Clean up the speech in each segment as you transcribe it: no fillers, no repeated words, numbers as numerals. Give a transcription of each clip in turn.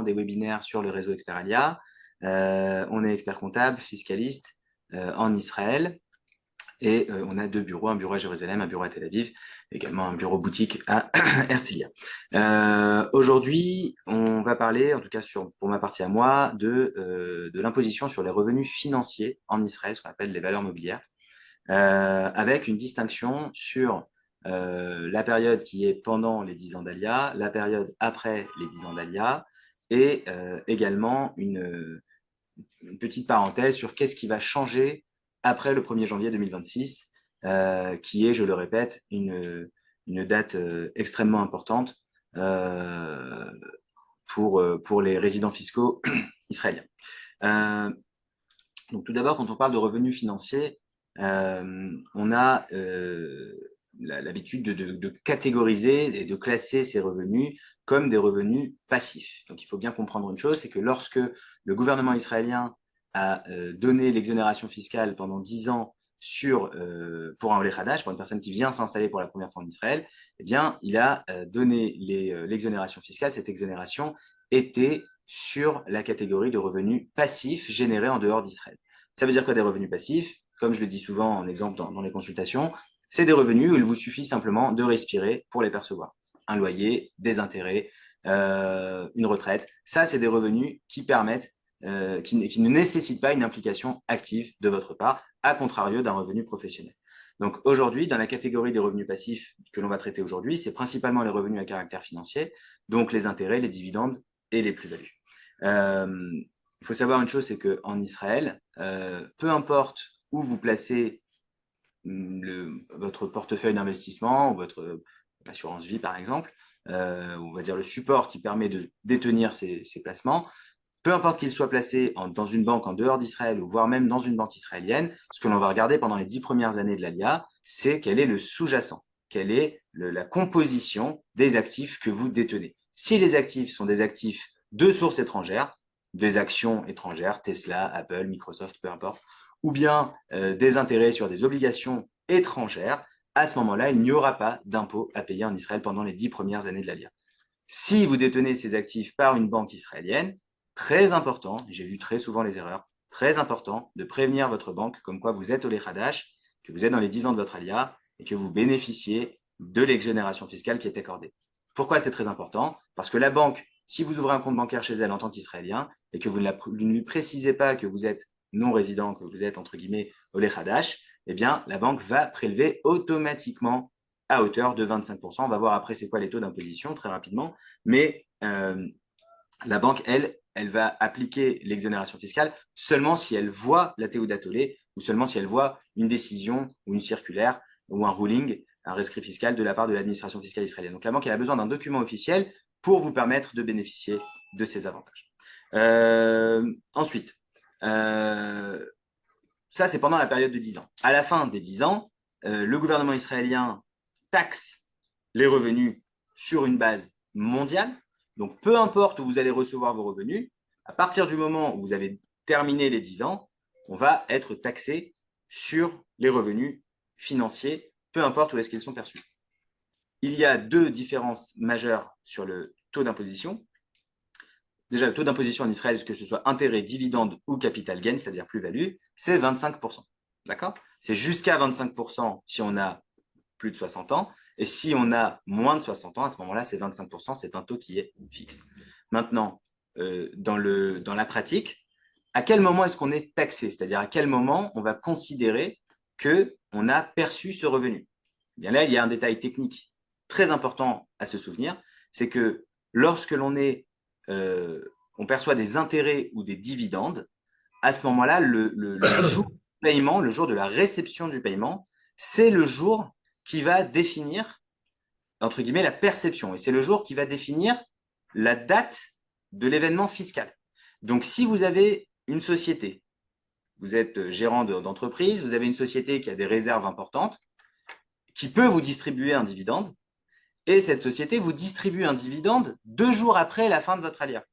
régulièrement des webinaires sur le réseau Expert Alia. On est expert comptable, fiscaliste en Israël. Et on a 2 bureaux, un bureau à Jérusalem, un bureau à Tel Aviv, également un bureau boutique à Herzliya. Aujourd'hui, on va parler, en tout cas pour ma partie à moi, de l'imposition sur les revenus financiers en Israël, ce qu'on appelle les valeurs mobilières, avec une distinction sur la période qui est pendant les 10 ans d'Alia, la période après les 10 ans d'Alia, et également une petite parenthèse sur qu'est-ce qui va changer après le 1er janvier 2026, qui est, je le répète, une date extrêmement importante pour les résidents fiscaux israéliens. Donc tout d'abord, quand on parle de revenus financiers, on a l'habitude de catégoriser et de classer ces revenus comme des revenus passifs. Donc il faut bien comprendre une chose, c'est que lorsque le gouvernement israélien a donné l'exonération fiscale pendant 10 ans pour un Olé Hadash, pour une personne qui vient s'installer pour la première fois en Israël, eh bien, il a donné l'exonération fiscale. Cette exonération était sur la catégorie de revenus passifs générés en dehors d'Israël. Ça veut dire quoi des revenus passifs? Comme je le dis souvent en exemple dans les consultations, c'est des revenus où il vous suffit simplement de respirer pour les percevoir. Un loyer, des intérêts, une retraite. Ça, c'est des revenus qui permettent, qui ne nécessitent pas une implication active de votre part, à contrario d'un revenu professionnel. Donc aujourd'hui, dans la catégorie des revenus passifs que l'on va traiter aujourd'hui, c'est principalement les revenus à caractère financier, donc les intérêts, les dividendes et les plus-values. Il faut savoir une chose, c'est qu'en Israël, peu importe où vous placez votre portefeuille d'investissement ou votre assurance vie, par exemple, on va dire le support qui permet de détenir ces placements, peu importe qu'il soit placé dans une banque en dehors d'Israël ou voire même dans une banque israélienne, ce que l'on va regarder pendant les 10 premières années de l'ALIA, c'est quel est le sous-jacent, quelle est la composition des actifs que vous détenez. Si les actifs sont des actifs de sources étrangères, des actions étrangères, Tesla, Apple, Microsoft, peu importe, ou bien des intérêts sur des obligations étrangères, à ce moment-là, il n'y aura pas d'impôt à payer en Israël pendant les 10 premières années de l'ALIA. Si vous détenez ces actifs par une banque israélienne, très important, j'ai vu très souvent les erreurs, très important de prévenir votre banque comme quoi vous êtes au Hadash, que vous êtes dans les 10 ans de votre ALIA et que vous bénéficiez de l'exonération fiscale qui est accordée. Pourquoi c'est très important? Parce que la banque, si vous ouvrez un compte bancaire chez elle en tant qu'Israélien et que vous ne lui précisez pas que vous êtes non résident, que vous êtes entre guillemets au Hadash, eh bien la banque va prélever automatiquement à hauteur de 25%. On va voir après c'est quoi les taux d'imposition très rapidement, mais la banque, elle va appliquer l'exonération fiscale seulement si elle voit la Théouda Tolé ou seulement si elle voit une décision ou une circulaire ou un ruling, un rescrit fiscal de la part de l'administration fiscale israélienne. Donc la banque, elle a besoin d'un document officiel pour vous permettre de bénéficier de ces avantages. Ensuite, ça c'est pendant la période de 10 ans. À la fin des 10 ans, le gouvernement israélien taxe les revenus sur une base mondiale. Donc, peu importe où vous allez recevoir vos revenus, à partir du moment où vous avez terminé les 10 ans, on va être taxé sur les revenus financiers, peu importe où est-ce qu'ils sont perçus. Il y a 2 différences majeures sur le taux d'imposition. Déjà, le taux d'imposition en Israël, que ce soit intérêt, dividende ou capital gain, c'est-à-dire plus-value, c'est 25%. D'accord? C'est jusqu'à 25% si on a plus de 60 ans. Et si on a moins de 60 ans, à ce moment-là, c'est 25%, c'est un taux qui est fixe. Maintenant, dans la pratique, à quel moment est-ce qu'on est taxé? C'est-à-dire à quel moment on va considérer qu'on a perçu ce revenu? Bien là, il y a un détail technique très important à se souvenir, c'est que lorsque on perçoit des intérêts ou des dividendes, à ce moment-là, le jour du paiement, le jour de la réception du paiement, c'est le jour qui va définir, entre guillemets, la perception. Et c'est le jour qui va définir la date de l'événement fiscal. Donc, si vous avez une société, vous êtes gérant d'entreprise, vous avez une société qui a des réserves importantes, qui peut vous distribuer un dividende, et cette société vous distribue un dividende 2 jours après la fin de votre alia.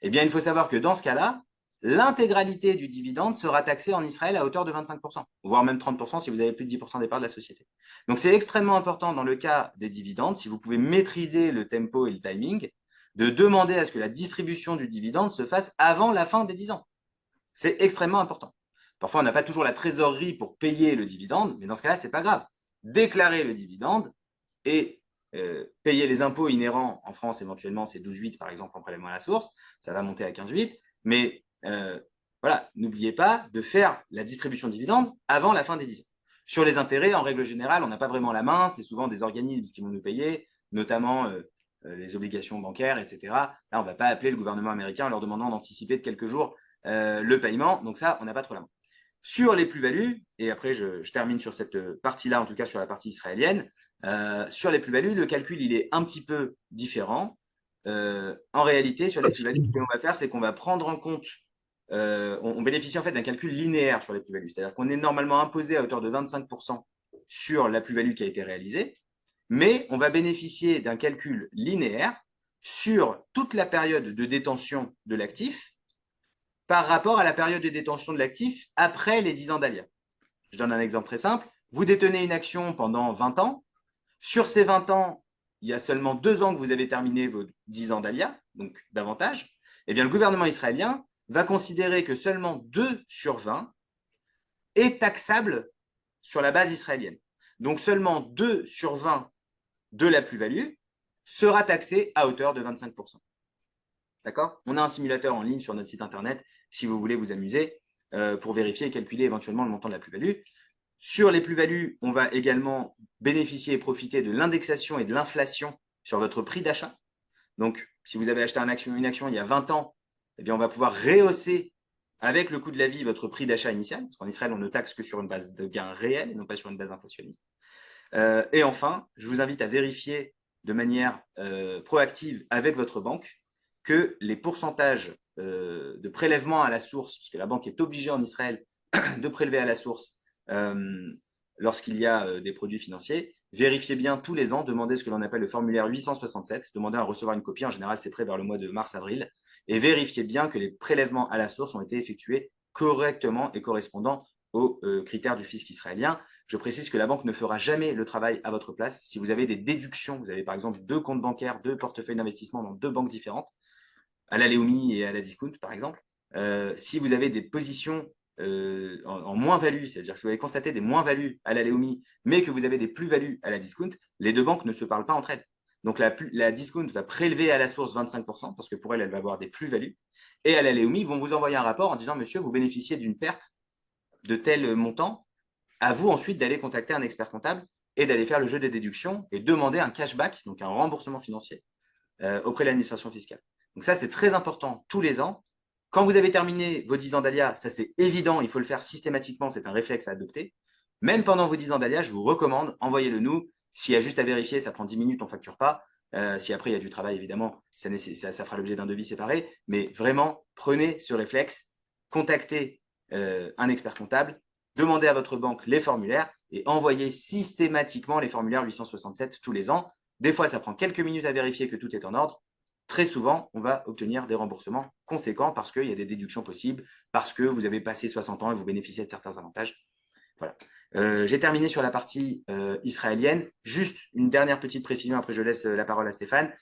Eh bien, il faut savoir que dans ce cas-là, l'intégralité du dividende sera taxée en Israël à hauteur de 25%, voire même 30% si vous avez plus de 10% des parts de la société. Donc, c'est extrêmement important dans le cas des dividendes, si vous pouvez maîtriser le tempo et le timing, de demander à ce que la distribution du dividende se fasse avant la fin des 10 ans. C'est extrêmement important. Parfois, on n'a pas toujours la trésorerie pour payer le dividende, mais dans ce cas-là, ce n'est pas grave. Déclarer le dividende et payer les impôts inhérents en France, éventuellement, c'est 12,8 par exemple en prélèvement à la source, ça va monter à 15,8, mais voilà, n'oubliez pas de faire la distribution de dividendes avant la fin des 10 ans. Sur les intérêts, en règle générale, on n'a pas vraiment la main, c'est souvent des organismes qui vont nous payer, notamment les obligations bancaires, etc. Là, on ne va pas appeler le gouvernement américain en leur demandant d'anticiper de quelques jours le paiement, donc ça, on n'a pas trop la main. Sur les plus-values, et après je termine sur cette partie-là, en tout cas sur la partie israélienne, sur les plus-values, le calcul il est un petit peu différent. En réalité, sur les plus-values, ce qu'on va faire, c'est qu'on va prendre en compte, on bénéficie en fait d'un calcul linéaire sur les plus-values, c'est-à-dire qu'on est normalement imposé à hauteur de 25% sur la plus-value qui a été réalisée, mais on va bénéficier d'un calcul linéaire sur toute la période de détention de l'actif par rapport à la période de détention de l'actif après les 10 ans d'ALIA. Je donne un exemple très simple. Vous détenez une action pendant 20 ans. Sur ces 20 ans, il y a seulement 2 ans que vous avez terminé vos 10 ans d'ALIA, donc davantage. Eh bien, le gouvernement israélien va considérer que seulement 2 sur 20 est taxable sur la base israélienne. Donc, seulement 2 sur 20 de la plus-value sera taxé à hauteur de 25%. D'accord? On a un simulateur en ligne sur notre site internet si vous voulez vous amuser pour vérifier et calculer éventuellement le montant de la plus-value. Sur les plus-values, on va également bénéficier et profiter de l'indexation et de l'inflation sur votre prix d'achat. Donc, si vous avez acheté une action il y a 20 ans, eh bien, on va pouvoir rehausser avec le coût de la vie votre prix d'achat initial, parce qu'en Israël, on ne taxe que sur une base de gain réel et non pas sur une base inflationniste. Et enfin, je vous invite à vérifier de manière proactive avec votre banque que les pourcentages de prélèvement à la source, puisque la banque est obligée en Israël de prélever à la source lorsqu'il y a des produits financiers, vérifiez bien tous les ans, demandez ce que l'on appelle le formulaire 867, demandez à recevoir une copie, en général c'est prêt vers le mois de mars-avril, et vérifiez bien que les prélèvements à la source ont été effectués correctement et correspondant aux critères du fisc israélien. Je précise que la banque ne fera jamais le travail à votre place. Si vous avez des déductions, vous avez par exemple 2 comptes bancaires, 2 portefeuilles d'investissement dans 2 banques différentes, à la Leumi et à la Discount par exemple, si vous avez des positions en moins-value, c'est-à-dire que si vous avez constaté des moins-values à la Leumi, mais que vous avez des plus-values à la Discount, les 2 banques ne se parlent pas entre elles. Donc la Discount va prélever à la source 25%, parce que pour elle, elle va avoir des plus-values. Et à la Leumi, ils vont vous envoyer un rapport en disant, monsieur, vous bénéficiez d'une perte de tel montant. À vous ensuite d'aller contacter un expert comptable et d'aller faire le jeu des déductions et demander un cashback, donc un remboursement financier, auprès de l'administration fiscale. Donc ça, c'est très important tous les ans. Quand vous avez terminé vos 10 ans d'ALIA, ça c'est évident, il faut le faire systématiquement, c'est un réflexe à adopter. Même pendant vos 10 ans d'ALIA, je vous recommande, envoyez-le nous. S'il y a juste à vérifier, ça prend 10 minutes, on ne facture pas. Si après il y a du travail, évidemment, ça fera l'objet d'un devis séparé. Mais vraiment, prenez ce réflexe, contactez un expert comptable, demandez à votre banque les formulaires et envoyez systématiquement les formulaires 867 tous les ans. Des fois, ça prend quelques minutes à vérifier que tout est en ordre. Très souvent, on va obtenir des remboursements conséquents parce qu'il y a des déductions possibles, parce que vous avez passé 60 ans et vous bénéficiez de certains avantages. Voilà. J'ai terminé sur la partie israélienne. Juste une dernière petite précision, après je laisse la parole à Stéphane.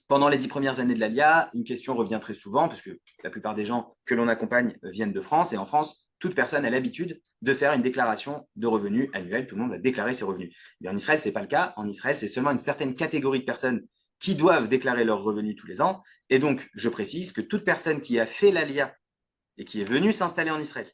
Pendant les 10 premières années de l'ALIA, une question revient très souvent, parce que la plupart des gens que l'on accompagne viennent de France, et en France, toute personne a l'habitude de faire une déclaration de revenus annuelle. Tout le monde va déclarer ses revenus. Mais en Israël, ce n'est pas le cas. En Israël, c'est seulement une certaine catégorie de personnes qui doivent déclarer leurs revenus tous les ans. Et donc, je précise que toute personne qui a fait l'ALIA et qui est venue s'installer en Israël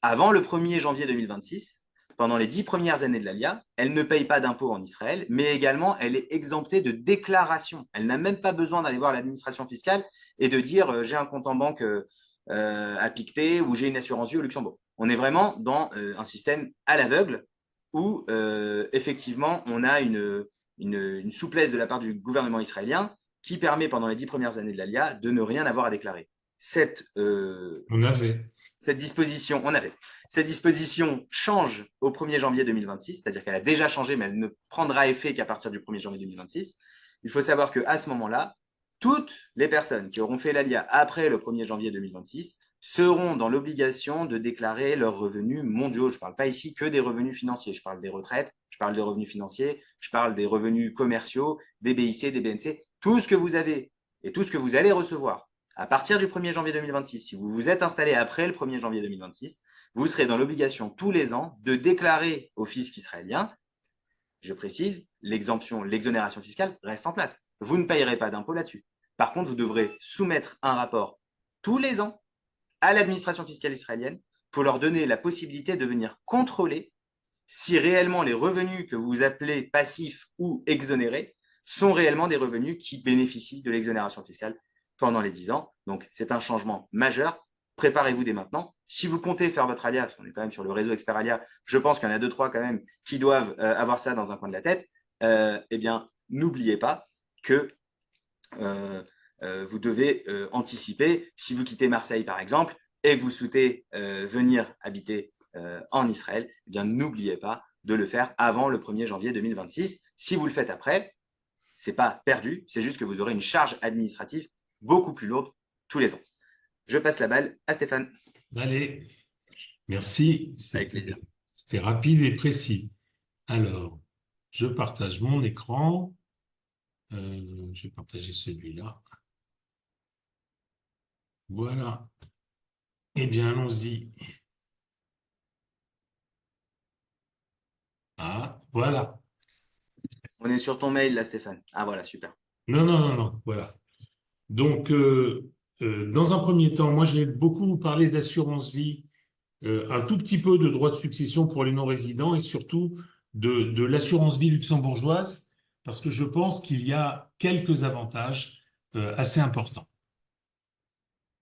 avant le 1er janvier 2026, pendant les 10 premières années de l'ALIA, elle ne paye pas d'impôt en Israël, mais également, elle est exemptée de déclaration. Elle n'a même pas besoin d'aller voir l'administration fiscale et de dire j'ai un compte en banque à Pictet ou j'ai une assurance vie au Luxembourg. On est vraiment dans un système à l'aveugle où effectivement, on a une souplesse de la part du gouvernement israélien qui permet pendant les 10 premières années de l'ALIA de ne rien avoir à déclarer. Cette disposition change au 1er janvier 2026, c'est-à-dire qu'elle a déjà changé, mais elle ne prendra effet qu'à partir du 1er janvier 2026. Il faut savoir qu'à ce moment-là, toutes les personnes qui auront fait l'ALIA après le 1er janvier 2026 seront dans l'obligation de déclarer leurs revenus mondiaux. Je ne parle pas ici que des revenus financiers, je parle des retraites, je parle des revenus financiers, je parle des revenus commerciaux, des BIC, des BNC, tout ce que vous avez et tout ce que vous allez recevoir à partir du 1er janvier 2026, si vous vous êtes installé après le 1er janvier 2026, vous serez dans l'obligation tous les ans de déclarer au fisc israélien, je précise, l'exonération fiscale reste en place. Vous ne payerez pas d'impôt là-dessus. Par contre, vous devrez soumettre un rapport tous les ans à l'administration fiscale israélienne pour leur donner la possibilité de venir contrôler si réellement les revenus que vous appelez passifs ou exonérés sont réellement des revenus qui bénéficient de l'exonération fiscale pendant les 10 ans. Donc, c'est un changement majeur. Préparez-vous dès maintenant. Si vous comptez faire votre alia, parce qu'on est quand même sur le réseau Expert Alia, je pense qu'il y en a 2-3 quand même qui doivent avoir ça dans un coin de la tête. Eh bien, n'oubliez pas que vous devez anticiper. Si vous quittez Marseille, par exemple, et que vous souhaitez venir habiter en Israël, eh bien, n'oubliez pas de le faire avant le 1er janvier 2026. Si vous le faites après, ce n'est pas perdu, c'est juste que vous aurez une charge administrative beaucoup plus lourde tous les ans. Je passe la balle à Stéphane. Allez, merci. Avec plaisir. C'était rapide et précis. Alors, je partage mon écran. Je vais partager celui-là. Voilà. Eh bien, allons-y. Ah, voilà. On est sur ton mail là, Stéphane. Ah voilà, super. Non, non, non, non, voilà. Donc, dans un premier temps, moi, j'ai beaucoup parlé d'assurance vie, un tout petit peu de droit de succession pour les non-résidents et surtout de l'assurance vie luxembourgeoise, parce que je pense qu'il y a quelques avantages assez importants.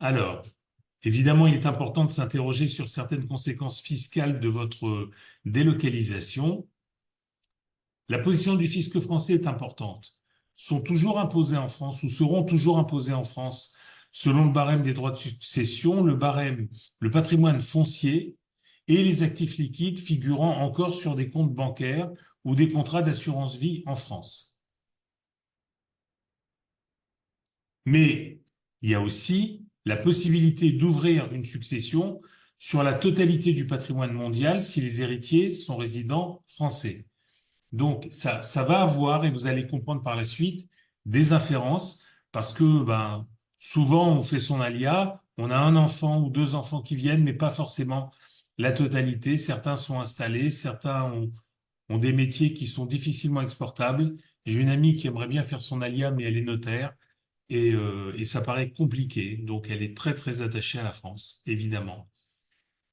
Alors, évidemment, il est important de s'interroger sur certaines conséquences fiscales de votre délocalisation. La position du fisc français est importante. Sont toujours imposés en France ou seront toujours imposés en France selon le barème des droits de succession, le barème, le patrimoine foncier et les actifs liquides figurant encore sur des comptes bancaires ou des contrats d'assurance vie en France. Mais il y a aussi la possibilité d'ouvrir une succession sur la totalité du patrimoine mondial si les héritiers sont résidents français. Donc, ça va avoir, et vous allez comprendre par la suite, des inférences, parce que souvent, on fait son alia, on a un enfant ou deux enfants qui viennent, mais pas forcément la totalité. Certains sont installés, certains ont des métiers qui sont difficilement exportables. J'ai une amie qui aimerait bien faire son alia, mais elle est notaire, et ça paraît compliqué. Donc, elle est très, très attachée à la France, évidemment,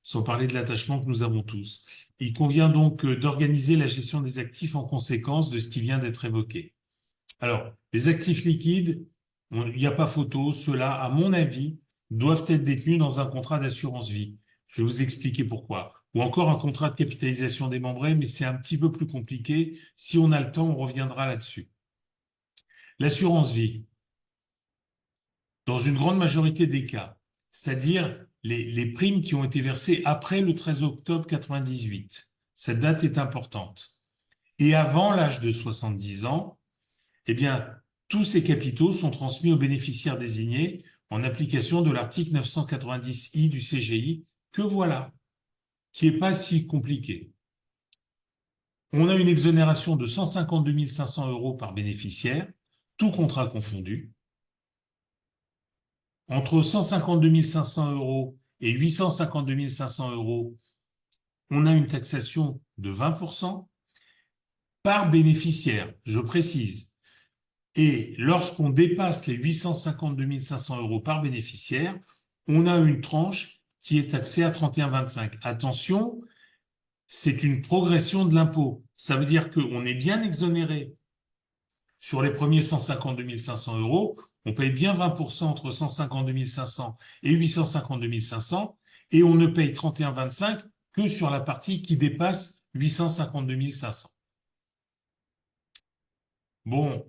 sans parler de l'attachement que nous avons tous. Il convient donc d'organiser la gestion des actifs en conséquence de ce qui vient d'être évoqué. Alors, les actifs liquides, il n'y a pas photo, ceux-là, à mon avis, doivent être détenus dans un contrat d'assurance vie. Je vais vous expliquer pourquoi. Ou encore un contrat de capitalisation démembrée, mais c'est un petit peu plus compliqué. Si on a le temps, on reviendra là-dessus. L'assurance vie, dans une grande majorité des cas, c'est-à-dire les primes qui ont été versées après le 13 octobre 1998. Cette date est importante. Et avant l'âge de 70 ans, eh bien, tous ces capitaux sont transmis aux bénéficiaires désignés en application de l'article 990I du CGI, que voilà, qui n'est pas si compliqué. On a une exonération de 152 500 € par bénéficiaire, tout contrat confondu. Entre 152 500 € et 852 500 €, on a une taxation de 20% par bénéficiaire, je précise. Et lorsqu'on dépasse les 852 500 € par bénéficiaire, on a une tranche qui est taxée à 31,25. Attention, c'est une progression de l'impôt. Ça veut dire qu'on est bien exonéré sur les premiers 152 500 €. On paye bien 20% entre 152 500 et 852 500, et on ne paye 31,25 que sur la partie qui dépasse 852 500. Bon,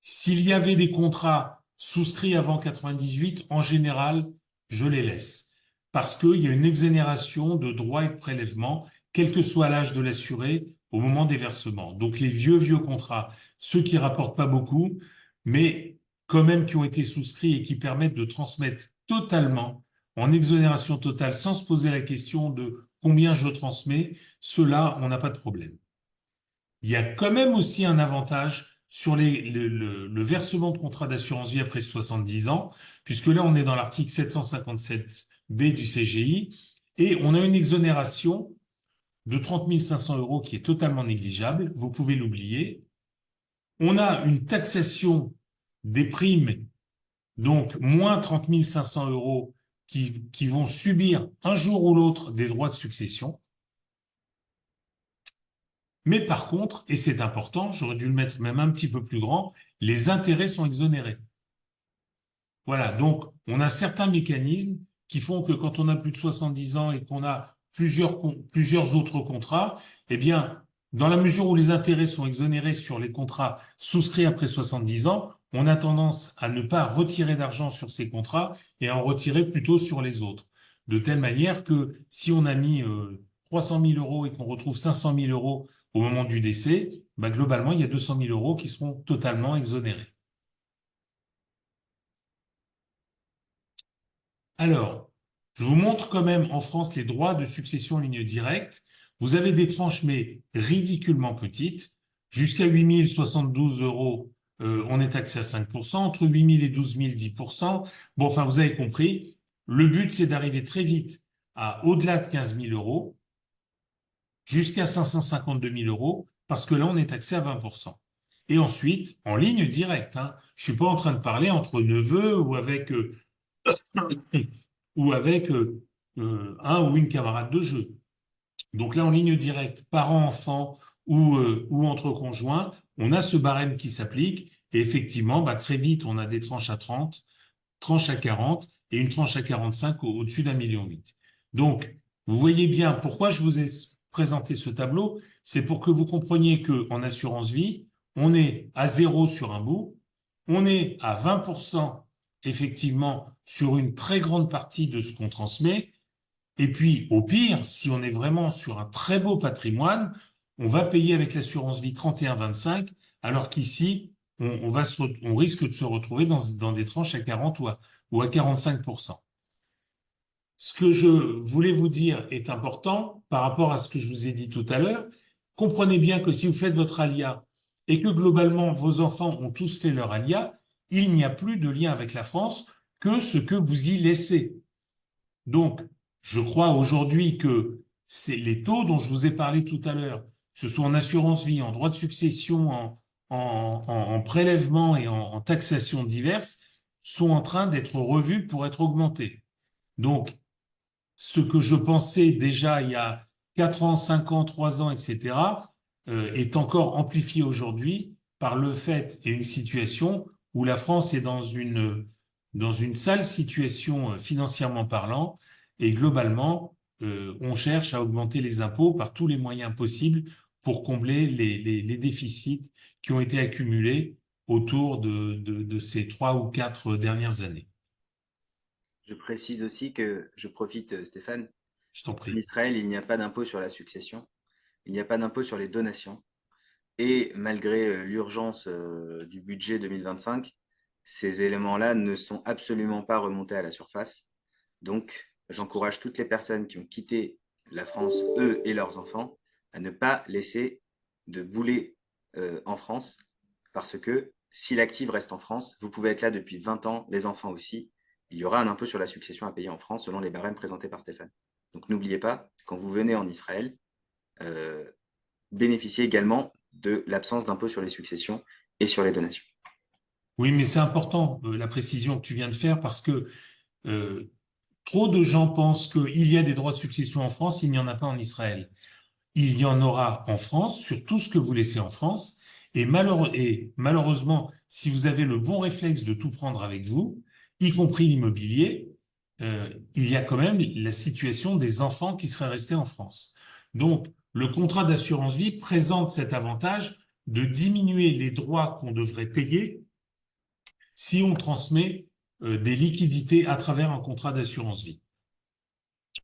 s'il y avait des contrats souscrits avant 98, en général, je les laisse. Parce qu'il y a une exonération de droits et de prélèvements, quel que soit l'âge de l'assuré, au moment des versements. Donc les vieux contrats, ceux qui rapportent pas beaucoup, mais quand même qui ont été souscrits et qui permettent de transmettre totalement, en exonération totale, sans se poser la question de combien je transmets, ceux-là, on n'a pas de problème. Il y a quand même aussi un avantage sur le versement de contrats d'assurance vie après 70 ans, puisque là, on est dans l'article 757B du CGI, et on a une exonération de 30 500 euros qui est totalement négligeable, vous pouvez l'oublier. On a une taxation des primes, donc moins 30 500 euros qui vont subir un jour ou l'autre des droits de succession. Mais par contre, et c'est important, j'aurais dû le mettre même un petit peu plus grand, les intérêts sont exonérés. Voilà, donc on a certains mécanismes qui font que quand on a plus de 70 ans et qu'on a plusieurs autres contrats, eh bien, dans la mesure où les intérêts sont exonérés sur les contrats souscrits après 70 ans, on a tendance à ne pas retirer d'argent sur ces contrats et à en retirer plutôt sur les autres. De telle manière que si on a mis 300 000 euros et qu'on retrouve 500 000 euros au moment du décès, bah, globalement, il y a 200 000 euros qui seront totalement exonérés. Alors, je vous montre quand même en France les droits de succession en ligne directe. Vous avez des tranches, mais ridiculement petites. Jusqu'à 8 072 euros, on est taxé à 5%. Entre 8 000 et 12 000, 10%. Bon, enfin, vous avez compris. Le but, c'est d'arriver très vite à au-delà de 15 000 euros, jusqu'à 552 000 euros, parce que là, on est taxé à 20%. Et ensuite, en ligne directe, hein, je suis pas en train de parler entre neveux ou avec un ou une camarade de jeu. Donc là, en ligne directe, parents-enfants ou entre conjoints, on a ce barème qui s'applique. Et effectivement, bah, très vite, on a des tranches à 30, tranches à 40 et une tranche à 45 au-dessus d'1,8 million. Donc, vous voyez bien pourquoi je vous ai présenté ce tableau. C'est pour que vous compreniez qu'en assurance vie, on est à 0 sur un bout, on est à 20% effectivement sur une très grande partie de ce qu'on transmet. Et puis, au pire, si on est vraiment sur un très beau patrimoine, on va payer avec l'assurance vie 31,25, alors qu'ici, on risque de se retrouver dans des tranches à 40 ou à 45%. Ce que je voulais vous dire est important par rapport à ce que je vous ai dit tout à l'heure. Comprenez bien que si vous faites votre alia et que globalement vos enfants ont tous fait leur alia, il n'y a plus de lien avec la France que ce que vous y laissez. Donc, je crois aujourd'hui que c'est les taux dont je vous ai parlé tout à l'heure, que ce soit en assurance vie, en droit de succession, en prélèvement et en taxation diverses, sont en train d'être revus pour être augmentés. Donc, ce que je pensais déjà il y a 4 ans, 5 ans, 3 ans, etc., est encore amplifié aujourd'hui par le fait et une situation où la France est dans une sale situation financièrement parlant, et globalement, on cherche à augmenter les impôts par tous les moyens possibles pour combler les déficits qui ont été accumulés autour de ces 3 ou 4 dernières années. Je précise aussi que, je profite, Stéphane, Je t'en en prie. Israël, il n'y a pas d'impôt sur la succession, il n'y a pas d'impôt sur les donations. Et malgré l'urgence du budget 2025, ces éléments-là ne sont absolument pas remontés à la surface. Donc, j'encourage toutes les personnes qui ont quitté la France, eux et leurs enfants, à ne pas laisser de boulet en France, parce que si l'active reste en France, vous pouvez être là depuis 20 ans, les enfants aussi. Il y aura un impôt sur la succession à payer en France selon les barèmes présentés par Stéphane. Donc n'oubliez pas, quand vous venez en Israël, euh, bénéficiez également de l'absence d'impôt sur les successions et sur les donations. Oui, mais c'est important, la précision que tu viens de faire, parce que euh, trop de gens pensent qu'il y a des droits de succession en France, il n'y en a pas en Israël. Il y en aura en France sur tout ce que vous laissez en France, et malheureusement, si vous avez le bon réflexe de tout prendre avec vous, y compris l'immobilier, il y a quand même la situation des enfants qui seraient restés en France. Donc, le contrat d'assurance vie présente cet avantage de diminuer les droits qu'on devrait payer si on transmet des liquidités à travers un contrat d'assurance vie.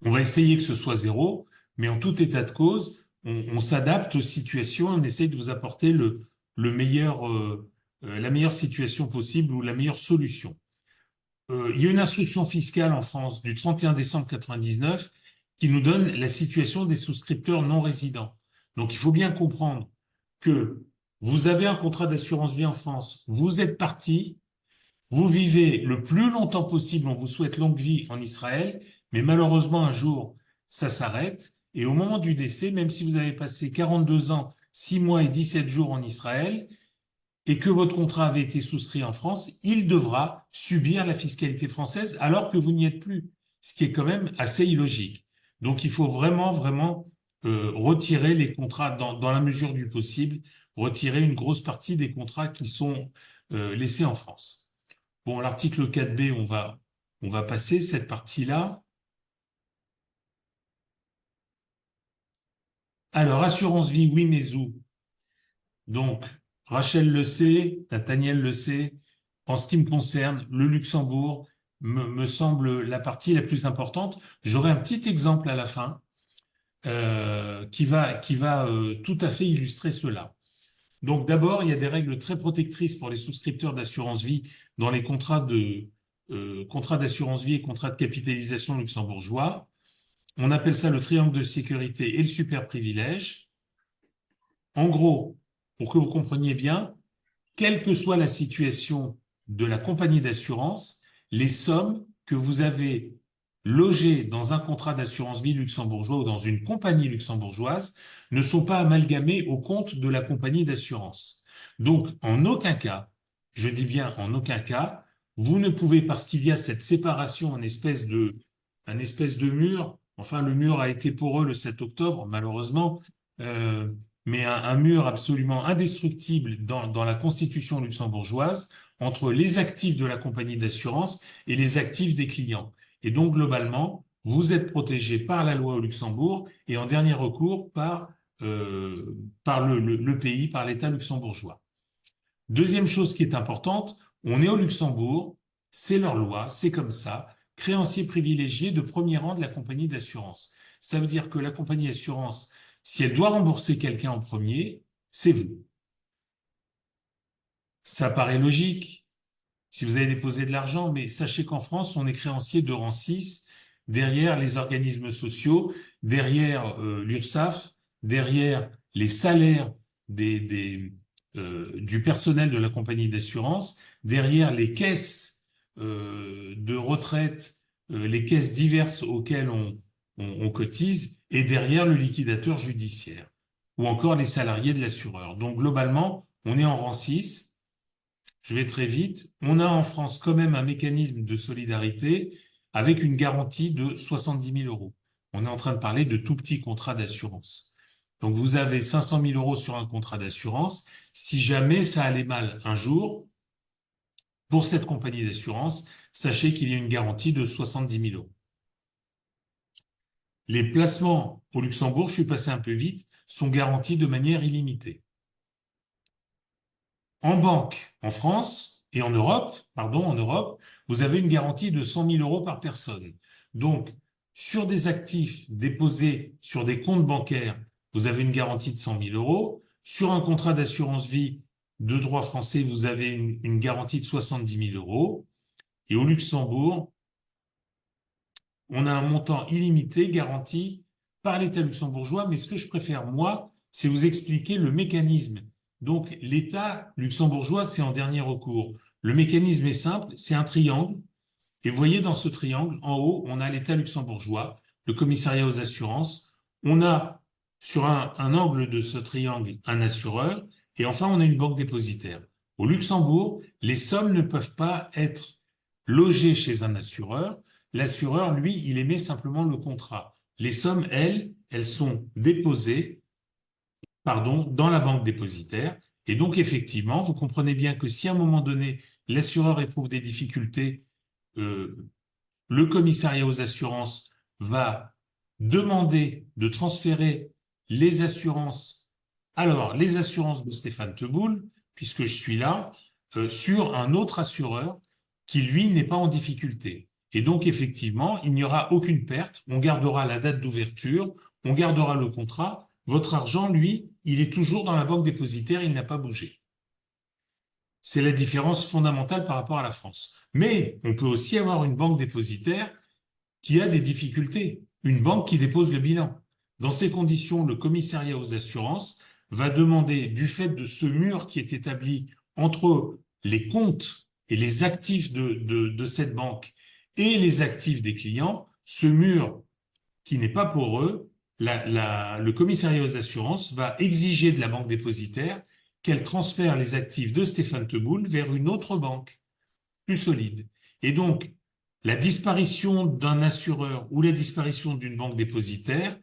On va essayer que ce soit zéro, mais en tout état de cause, on s'adapte aux situations, on essaye de vous apporter la meilleure situation possible ou la meilleure solution. Il y a une instruction fiscale en France du 31 décembre 99 qui nous donne la situation des souscripteurs non résidents. Donc il faut bien comprendre que Vous avez un contrat d'assurance vie en France, vous êtes parti, vous vivez le plus longtemps possible, on vous souhaite longue vie en Israël, mais malheureusement un jour, ça s'arrête. Et au moment du décès, même si vous avez passé 42 ans, 6 mois et 17 jours en Israël, et que votre contrat avait été souscrit en France, il devra subir la fiscalité française alors que vous n'y êtes plus, ce qui est quand même assez illogique. Donc il faut vraiment, vraiment retirer les contrats dans la mesure du possible, retirer une grosse partie des contrats qui sont laissés en France. Bon, l'article 4b, on va passer cette partie-là. Alors, assurance vie, oui, mais où? Donc, Rachel le sait, Nathaniel le sait. En ce qui me concerne, le Luxembourg me semble la partie la plus importante. J'aurai un petit exemple à la fin qui va tout à fait illustrer cela. Donc d'abord, il y a des règles très protectrices pour les souscripteurs d'assurance vie dans les contrats d'assurance vie et contrats de capitalisation luxembourgeois. On appelle ça le triangle de sécurité et le super privilège. En gros, pour que vous compreniez bien, quelle que soit la situation de la compagnie d'assurance, les sommes que vous avez logées dans un contrat d'assurance vie luxembourgeois ou dans une compagnie luxembourgeoise ne sont pas amalgamées au compte de la compagnie d'assurance. Donc, en aucun cas, je dis bien en aucun cas, vous ne pouvez, parce qu'il y a cette séparation, un espèce de mur, enfin le mur a été poreux le 7 octobre, malheureusement, euh, mais un mur absolument indestructible dans la constitution luxembourgeoise entre les actifs de la compagnie d'assurance et les actifs des clients. Et donc, globalement, vous êtes protégé par la loi au Luxembourg et en dernier recours par le pays, par l'État luxembourgeois. Deuxième chose qui est importante, on est au Luxembourg, c'est leur loi, c'est comme ça, créancier privilégié de premier rang de la compagnie d'assurance. Ça veut dire que la compagnie d'assurance, si elle doit rembourser quelqu'un en premier, c'est vous. Ça paraît logique si vous avez déposé de l'argent, mais sachez qu'en France, on est créancier de rang 6, derrière les organismes sociaux, derrière l'URSSAF, derrière les salaires du personnel de la compagnie d'assurance, derrière les caisses de retraite, les caisses diverses auxquelles on cotise, et derrière le liquidateur judiciaire, ou encore les salariés de l'assureur. Donc globalement, on est en rang 6. Je vais très vite. On a en France quand même un mécanisme de solidarité avec une garantie de 70 000 euros. On est en train de parler de tout petits contrats d'assurance. Donc vous avez 500 000 euros sur un contrat d'assurance. Si jamais ça allait mal un jour, pour cette compagnie d'assurance, sachez qu'il y a une garantie de 70 000 euros. Les placements au Luxembourg, je suis passé un peu vite, sont garantis de manière illimitée. En banque, en France et en Europe, vous avez une garantie de 100 000 euros par personne. Donc, sur des actifs déposés sur des comptes bancaires, vous avez une garantie de 100 000 euros. Sur un contrat d'assurance vie de droit français, vous avez une garantie de 70 000 euros. Et au Luxembourg, on a un montant illimité garanti par l'État luxembourgeois. Mais ce que je préfère, moi, c'est vous expliquer le mécanisme. Donc, l'État luxembourgeois, c'est en dernier recours. Le mécanisme est simple, c'est un triangle. Et vous voyez dans ce triangle, en haut, on a l'État luxembourgeois, le commissariat aux assurances. On a sur un angle de ce triangle un assureur. Et enfin, on a une banque dépositaire. Au Luxembourg, les sommes ne peuvent pas être logées chez un assureur. L'assureur, lui, il émet simplement le contrat. Les sommes, elles sont déposées dans la banque dépositaire. Et donc, effectivement, vous comprenez bien que si à un moment donné, l'assureur éprouve des difficultés, le commissariat aux assurances va demander de transférer les assurances, alors les assurances de Stéphane Teboul, puisque je suis là, sur un autre assureur qui, lui, n'est pas en difficulté. Et donc, effectivement, il n'y aura aucune perte, on gardera la date d'ouverture, on gardera le contrat. Votre argent, lui, il est toujours dans la banque dépositaire, il n'a pas bougé. C'est la différence fondamentale par rapport à la France. Mais on peut aussi avoir une banque dépositaire qui a des difficultés, une banque qui dépose le bilan. Dans ces conditions, le commissariat aux assurances va demander, du fait de ce mur qui est établi entre les comptes et les actifs de cette banque et les actifs des clients, ce mur qui n'est pas poreux, le commissariat aux assurances va exiger de la banque dépositaire qu'elle transfère les actifs de Stéphane Teboul vers une autre banque plus solide. Et donc, la disparition d'un assureur ou la disparition d'une banque dépositaire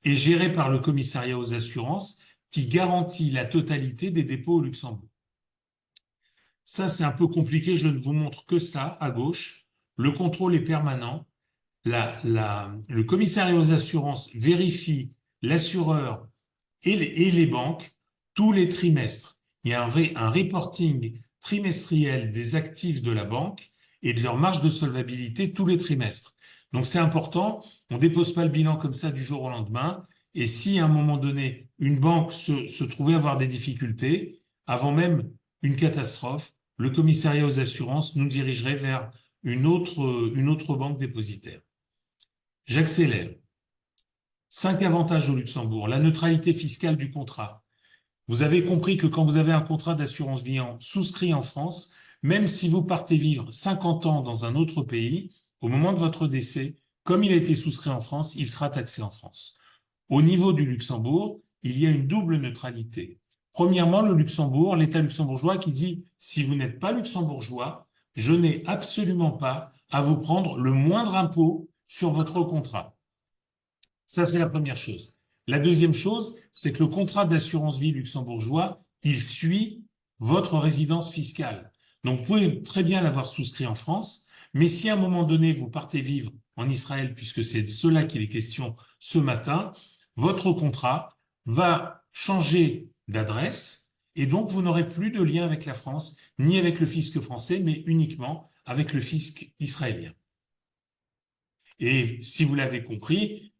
est gérée par le commissariat aux assurances qui garantit la totalité des dépôts au Luxembourg. Ça, c'est un peu compliqué, je ne vous montre que ça à gauche. Le contrôle est permanent. Le commissariat aux assurances vérifie l'assureur et les banques tous les trimestres. Il y a un reporting trimestriel des actifs de la banque et de leur marge de solvabilité tous les trimestres. Donc c'est important, on ne dépose pas le bilan comme ça du jour au lendemain. Et si à un moment donné, une banque se trouvait avoir des difficultés, avant même une catastrophe, le commissariat aux assurances nous dirigerait vers une autre banque dépositaire. J'accélère. 5 avantages au Luxembourg. La neutralité fiscale du contrat. Vous avez compris que quand vous avez un contrat d'assurance vie souscrit en France, même si vous partez vivre 50 ans dans un autre pays, au moment de votre décès, comme il a été souscrit en France, il sera taxé en France. Au niveau du Luxembourg, il y a une double neutralité. Premièrement, le Luxembourg, l'État luxembourgeois qui dit « si vous n'êtes pas luxembourgeois, je n'ai absolument pas à vous prendre le moindre impôt sur votre contrat ». Ça, c'est la première chose. La deuxième chose, c'est que le contrat d'assurance vie luxembourgeois, il suit votre résidence fiscale. Donc, vous pouvez très bien l'avoir souscrit en France, mais si à un moment donné, vous partez vivre en Israël, puisque c'est de cela qu'il est question ce matin, votre contrat va changer d'adresse et donc vous n'aurez plus de lien avec la France, ni avec le fisc français, mais uniquement avec le fisc israélien. Et si vous l'avez compris,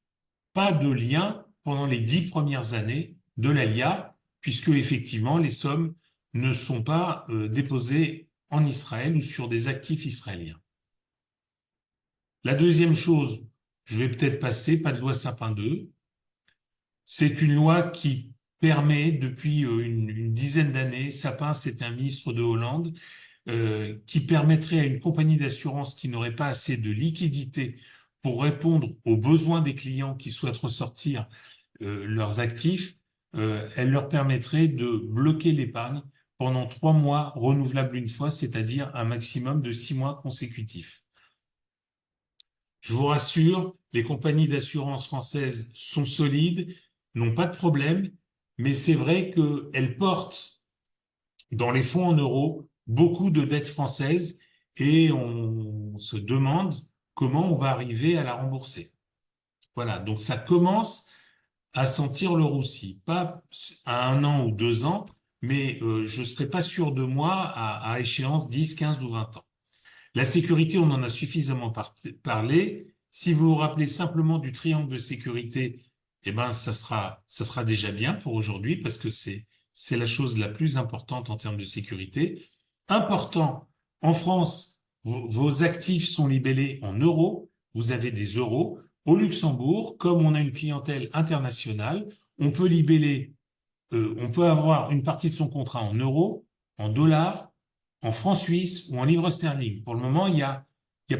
pas de lien pendant les 10 premières années de l'ALIA, puisque effectivement les sommes ne sont pas déposées en Israël ou sur des actifs israéliens. La deuxième chose, je vais peut-être passer, pas de loi Sapin 2, c'est une loi qui permet depuis une dizaine d'années, Sapin c'était un ministre de Hollande, qui permettrait à une compagnie d'assurance qui n'aurait pas assez de liquidité pour répondre aux besoins des clients qui souhaitent ressortir leurs actifs, elle leur permettrait de bloquer l'épargne pendant 3 mois renouvelables une fois, c'est-à-dire un maximum de 6 mois consécutifs. Je vous rassure, les compagnies d'assurance françaises sont solides, n'ont pas de problème, mais c'est vrai qu'elles portent dans les fonds en euros beaucoup de dettes françaises et on se demande comment on va arriver à la rembourser. Voilà, donc ça commence à sentir le roussi. Pas à 1 an ou 2 ans, mais je ne serais pas sûr de moi à échéance 10, 15 ou 20 ans. La sécurité, on en a suffisamment parlé. Si vous vous rappelez simplement du triangle de sécurité, eh ben, ça sera déjà bien pour aujourd'hui parce que c'est la chose la plus importante en termes de sécurité. Important, en France, vos actifs sont libellés en euros, vous avez des euros. Au Luxembourg, comme on a une clientèle internationale, on peut on peut avoir une partie de son contrat en euros, en dollars, en francs suisses ou en livres sterling. Pour le moment, il y a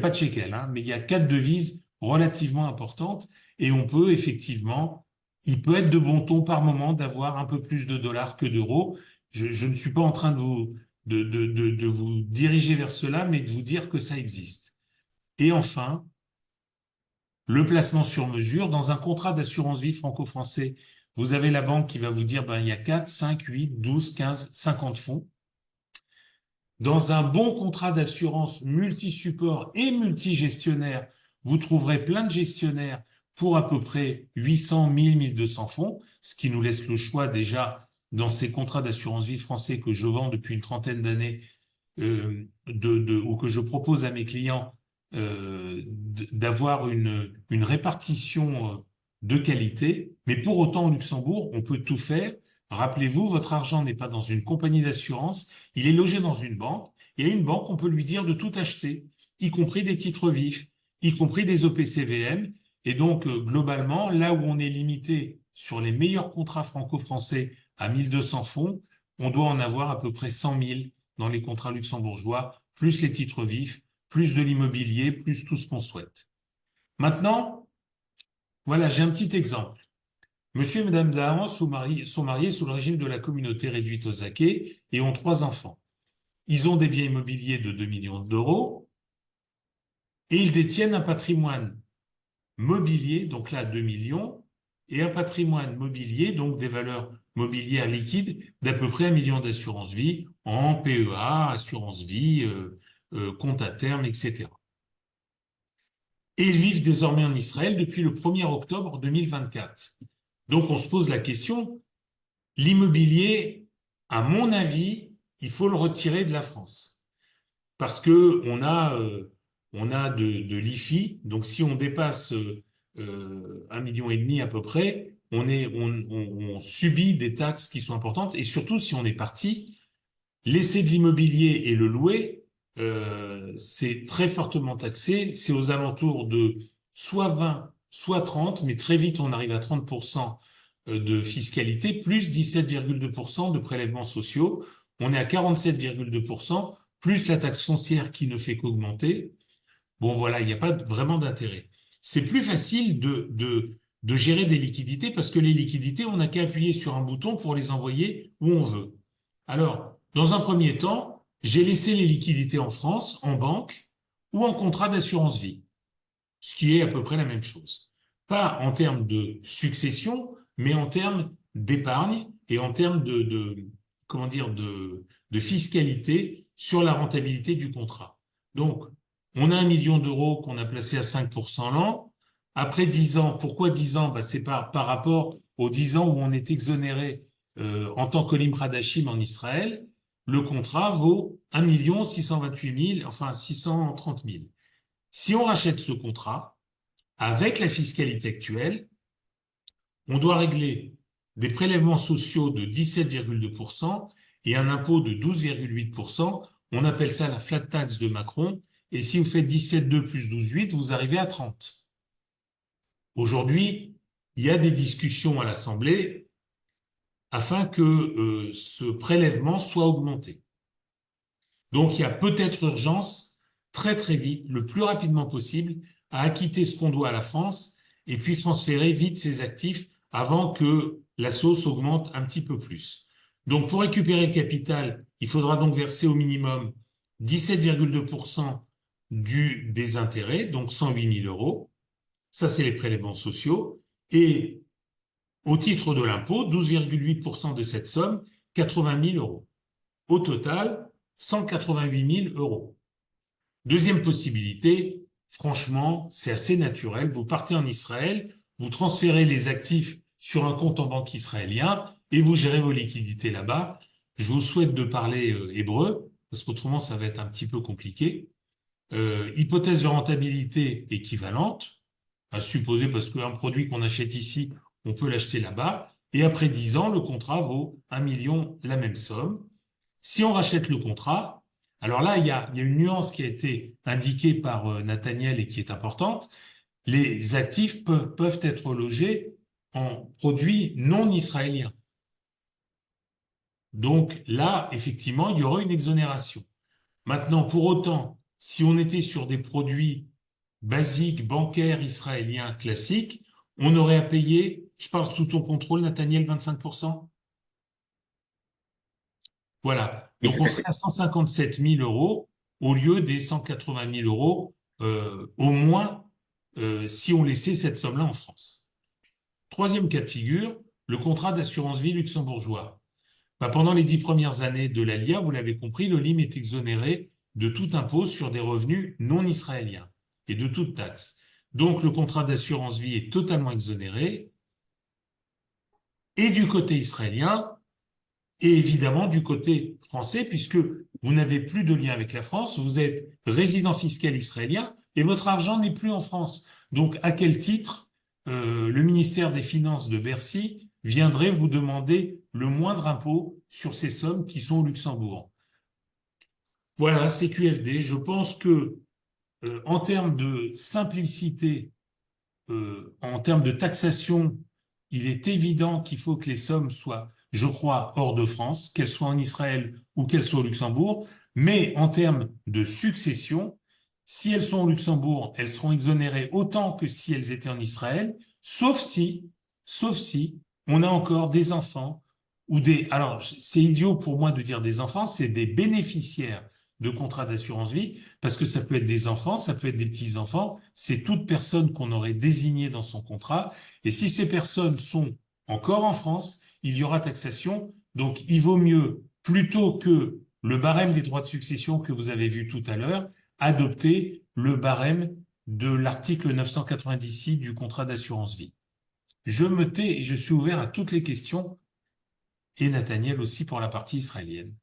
pas de shekel, mais il y a 4 devises relativement importantes et on peut effectivement, il peut être de bon ton par moment d'avoir un peu plus de dollars que d'euros. Je ne suis pas en train de vous diriger vers cela, mais de vous dire que ça existe. Et enfin, le placement sur mesure. Dans un contrat d'assurance vie franco-français, vous avez la banque qui va vous dire il y a 4, 5, 8, 12, 15, 50 fonds. Dans un bon contrat d'assurance multi-support et multi-gestionnaire, vous trouverez plein de gestionnaires pour à peu près 800, 1000, 1200 fonds, ce qui nous laisse le choix déjà dans ces contrats d'assurance vie français que je vends depuis une trentaine d'années ou que je propose à mes clients d'avoir une répartition de qualité. Mais pour autant, au Luxembourg, on peut tout faire. Rappelez-vous, votre argent n'est pas dans une compagnie d'assurance, il est logé dans une banque. Et à une banque, on peut lui dire de tout acheter, y compris des titres vifs, y compris des OPCVM. Et donc, globalement, là où on est limité sur les meilleurs contrats franco-français à 1200 fonds, on doit en avoir à peu près 100 000 dans les contrats luxembourgeois, plus les titres vifs, plus de l'immobilier, plus tout ce qu'on souhaite. Maintenant, voilà, j'ai un petit exemple. Monsieur et Madame Dahan sont mariés sous le régime de la communauté réduite aux acquets et ont 3 enfants. Ils ont des biens immobiliers de 2 millions d'euros et ils détiennent un patrimoine mobilier, donc là 2 millions, et un patrimoine mobilier, donc des valeurs mobilières liquides d'à peu près 1 million d'assurance vie en PEA, assurance vie, compte à terme, etc. Et ils vivent désormais en Israël depuis le 1er octobre 2024. Donc on se pose la question, l'immobilier, à mon avis, il faut le retirer de la France. Parce que on a de l'IFI, donc si on dépasse 1,5 million à peu près, on subit des taxes qui sont importantes, et surtout si on est parti, laisser de l'immobilier et le louer, c'est très fortement taxé, c'est aux alentours de soit 20, soit 30, mais très vite on arrive à 30% de fiscalité, plus 17,2% de prélèvements sociaux, on est à 47,2%, plus la taxe foncière qui ne fait qu'augmenter. Bon, voilà, il n'y a pas vraiment d'intérêt. C'est plus facile de gérer des liquidités parce que les liquidités, on n'a qu'à appuyer sur un bouton pour les envoyer où on veut. Alors, dans un premier temps, j'ai laissé les liquidités en France, en banque ou en contrat d'assurance vie, ce qui est à peu près la même chose. Pas en termes de succession, mais en termes d'épargne et en termes comment dire, de fiscalité sur la rentabilité du contrat. Donc, on a 1 million d'euros qu'on a placé à 5% l'an. Après 10 ans, pourquoi 10 ans? C'est par rapport aux 10 ans où on est exonéré en tant qu'Olim Hadashim en Israël. Le contrat vaut 1 628 000, enfin 630 000. Si on rachète ce contrat, avec la fiscalité actuelle, on doit régler des prélèvements sociaux de 17,2% et un impôt de 12,8%. On appelle ça la flat tax de Macron. Et si vous faites 17,2 plus 12,8, vous arrivez à 30. Aujourd'hui, il y a des discussions à l'Assemblée afin que ce prélèvement soit augmenté. Donc, il y a peut-être urgence, très très vite, le plus rapidement possible, à acquitter ce qu'on doit à la France et puis transférer vite ses actifs avant que la sauce augmente un petit peu plus. Donc, pour récupérer le capital, il faudra donc verser au minimum 17,2% des intérêts, donc 108 000 euros. Ça, c'est les prélèvements sociaux. Et au titre de l'impôt, 12,8% de cette somme, 80 000 euros. Au total, 188 000 euros. Deuxième possibilité, franchement, c'est assez naturel. Vous partez en Israël, vous transférez les actifs sur un compte en banque israélien et vous gérez vos liquidités là-bas. Je vous souhaite de parler hébreu, parce qu'autrement ça va être un petit peu compliqué. Hypothèse de rentabilité équivalente, à supposer parce qu'un produit qu'on achète ici, on peut l'acheter là-bas. Et après 10 ans, le contrat vaut 1 million, la même somme. Si on rachète le contrat, alors là, il y a une nuance qui a été indiquée par Nathaniel et qui est importante. Les actifs peuvent être logés en produits non israéliens. Donc là, effectivement, il y aura une exonération. Maintenant, pour autant, si on était sur des produits basiques, bancaires, israéliens, classiques, on aurait à payer, je parle sous ton contrôle, Nathaniel, 25%. Voilà. Oui, Donc, tout on à serait fait. à 157 000 euros au lieu des 180 000 euros, au moins, si on laissait cette somme-là en France. Troisième cas de figure, le contrat d'assurance vie luxembourgeois. Pendant les 10 premières années de l'ALIA, vous l'avez compris, l'OLIM est exonéré de tout impôt sur des revenus non israéliens et de toute taxe. Donc, le contrat d'assurance vie est totalement exonéré. Et du côté israélien, et évidemment du côté français, puisque vous n'avez plus de lien avec la France, vous êtes résident fiscal israélien et votre argent n'est plus en France. Donc, à quel titre le ministère des Finances de Bercy viendrait vous demander le moindre impôt sur ces sommes qui sont au Luxembourg? Voilà, c'est QFD. Je pense que en termes de simplicité, en termes de taxation, il est évident qu'il faut que les sommes soient je crois, hors de France, qu'elles soient en Israël ou qu'elles soient au Luxembourg, mais en termes de succession, si elles sont au Luxembourg, elles seront exonérées autant que si elles étaient en Israël, sauf si on a encore des enfants ou des... Alors, c'est idiot pour moi de dire des enfants, c'est des bénéficiaires de contrats d'assurance vie, parce que ça peut être des enfants, ça peut être des petits-enfants, c'est toute personne qu'on aurait désignée dans son contrat, et si ces personnes sont encore en France, il y aura taxation, donc il vaut mieux, plutôt que le barème des droits de succession que vous avez vu tout à l'heure, adopter le barème de l'article 996 du contrat d'assurance vie. Je me tais et je suis ouvert à toutes les questions, et Nathaniel aussi pour la partie israélienne.